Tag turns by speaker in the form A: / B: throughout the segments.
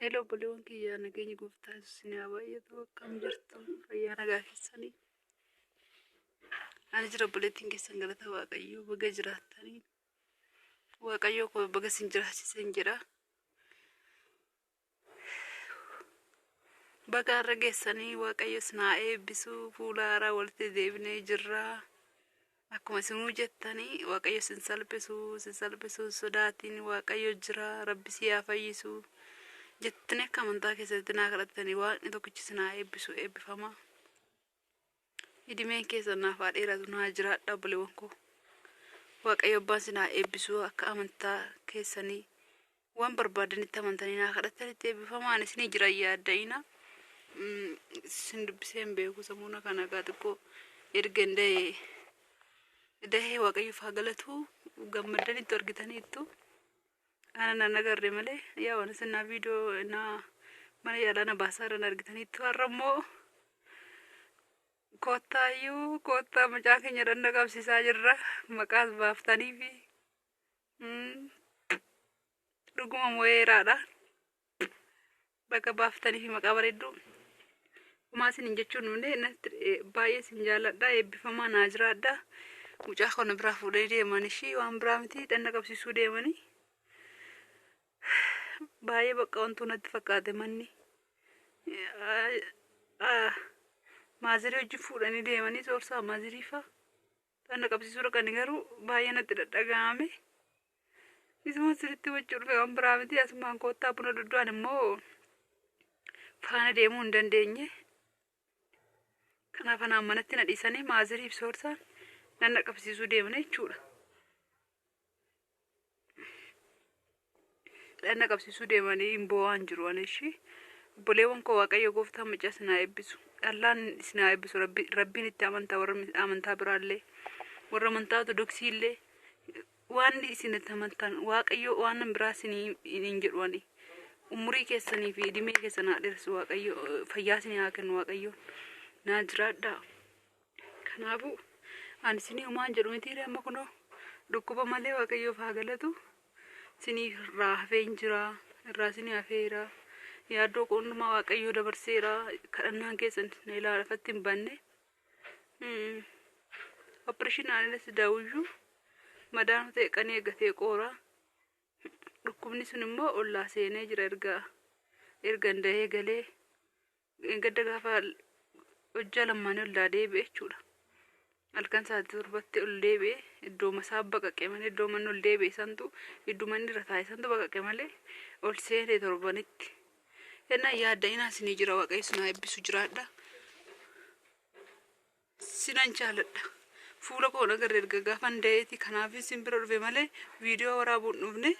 A: Hello, bolewwan kiyya nageenya gooftaa isin haa baay'atu akkam jirtu fayyaa nagaa keessanii. Ani jira obboleettiin keessan galata Waaqayyoo baga jiraattanii. Waaqayyoo koo baga isin jiraachisen jedha. Baga har'a geessanii Waaqayyo isin haa eebbisu. Fuula haaraa walitti deebinee jirra. Akkuma isinuu jettanii Waaqayyo isin salphisu sodaatiin Waaqayyo jira Rabbi si haa fayyisu. Jettanii akka amantaa keessatti naa kadhattanii waan tokkichi isin haa eebbisu eebbifama. Idimeen keessan naaf haa dheeratu naa jiraadha obboleewwan koo. Waaqayyo abbaan isin haa eebbisu akka amantaa keessanii waan barbaadanitti amantanii naa kadhattanitti eebbifamaan isinii jira yaadda'ina. Isin dubbisee hin beeku samuuna kana gaa xiqqoo erga dahee Waaqayyoof haa galatu gammadanitti argitaniittu. Ana nagarre malee yaa waan isin viidiyoo mana yaalaa baasaarran argitaniittu har'ammoo koottaa macaa keenya danna qabsiisaa jirra maqaas baaftanii fi dhuguma mo'eeraadha bakka baaftanii fi maqaa bareedduu homaa isin jechuun baay'ee isin jaalladha eebbifamaa naa jiraadha. Mucaa kana biraa fuudhanii deemanii waan biraa miti danna qabsiisuu deemanii. Baay'ee bakka wantu natti fakkaate manni maazirii hojii fuudhanii deemanii soorsaa maazirii fa'a danna qabsiisuu dhaqanii garuu baay'ee natti dhadhaga'ame. Isuma sirriitti wajjin dhufe waan biraa miti asumaan koottaa buna duddu'an immoo faana deemuu hin dandeenye. Kanaaf anaan manatti na dhiisanii maaziriif soorsaan danna qabsiisuu deemanii jechuudha. Danna qabsiisuu deemanii hin bo'aan jiru aneeshi. Obboleewwan koo Waaqayyo gooftaa macaa isin haa eebbisu. Allaan isin haa eebbisu rabbiin itti amantaa warra amantaa biraallee warra amantaa ortodoksii illee waan isin itti amantan Waaqayyo waan biraa isin hin jedhu ani. Umurii keessanii fi idimee keessan haa dheeressu Waaqayyo fayyaa isin haa kennu Waaqayyo naa jiraadha. Kanaafuu ani isin homaan jedhu miti amma kunoo dhukkuba malee Waaqayyoof haa galatu. Sini irraa hafeen jira irraa sini hafeera yaaddoo qoonnumaa Waaqayyoo dabarseera kadhannaan keessan na ilaalafatti hin banne. Opereeshinii aanilas daawwiyyuu madaan ta'e qanii eeggatee qoora dhukkubni sun immoo ollaa seenee jira erga ndahee galee gadda gaafa hojjaa lamaanii ollaa deebi'e jechuudha. Halkan sa'aatii torbatti ol deebi'e iddoo masaa baqaqee malee iddoo manni ol deebi'e santu iddoo manni irra taa'e santu baqaqee malee ol seenee torbanitti. Ennaa yaadda'inaa isinii jira Waaqayyo isin haa eebbisu jiraadha. Sinan jaaladha. Fuula koo nagarre erga gaafa nda'eeti kanaaf isin bira dhufe malee viidiyoo waraabuu hin dhufne.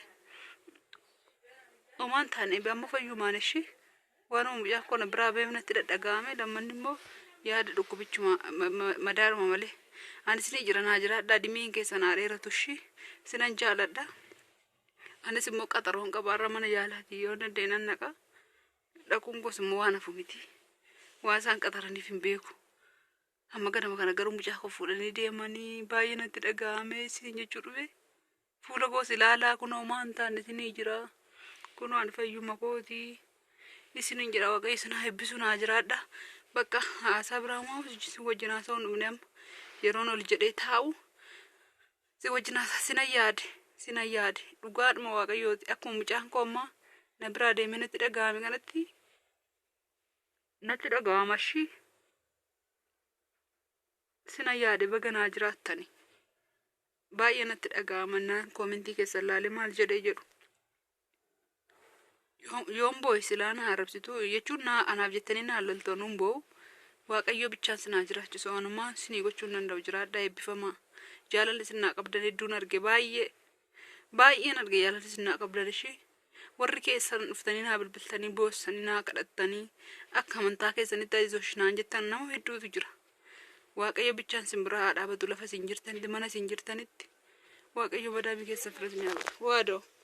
A: Homaan taane amma fayyumaan ishee waan mucaa kana biraa beeknatti dhadhaga'ame lammanni immoo yaada dhukkubichuma madaaruma malee. Ani isinii jira naa jiraadha dhimmiin keessan haa dheeratu ishee sinan jaaladha. Anis immoo qaxaroon qabaarra mana yaalaati yoo dandeenye naqa dhaquun gosa immoo waan hafu miti. Waan isaan qaxaraniif hin beeku. Amma ganama kana garuu mucaa koo fuudhanii deemanii baay'ee natti dhaga'ame isin jechuu dhufe. Fuula koos ilaalaa kunoo maan taane isinii jira. Kunoo ani fayyuma kooti. Isinin jira Waaqayyo isin haa eebbisu naa jiraadha. Bakka haasaa biraa moo si wajjin haasa'uun dhufne amma yeroon ol jedhee taa'u si wajjin haasaa sinan yaade dhugaadhuma Waaqayyooti akkuma mucaan koo ammaa na biraa deemee natti dhaga'ame kanatti natti dhaga'ama ishii sinan yaade baga naa jiraattani. Baay'ee natti dhaga'ama naan koomentii keessan laalee maal jedhee jedhu. Yoon boo'e silaa na arrabsitu jechuun anaaf jettanii na loltoon hin boo'u. Waaqayyo bichaan sinaa jiraachisu anumaa sinii gochuun danda'u jiraadha eebbifamaa. Jaalalli sinaa qabdan hedduun arge baay'een arge jaalalli sinaa qabdan ishee. Warri keessan dhuftanii naa bilbiltanii boossanii naa kadhattanii akka amantaa keessanitti ajajoshinaan jettan nama hedduutu jira. Waaqayyo bichaan sin biraa haa dhaabatu lafa sin jirtanitti mana sin jirtanitti. Waaqayyo badaamii keessan filatanii haa godhu. Waadoo.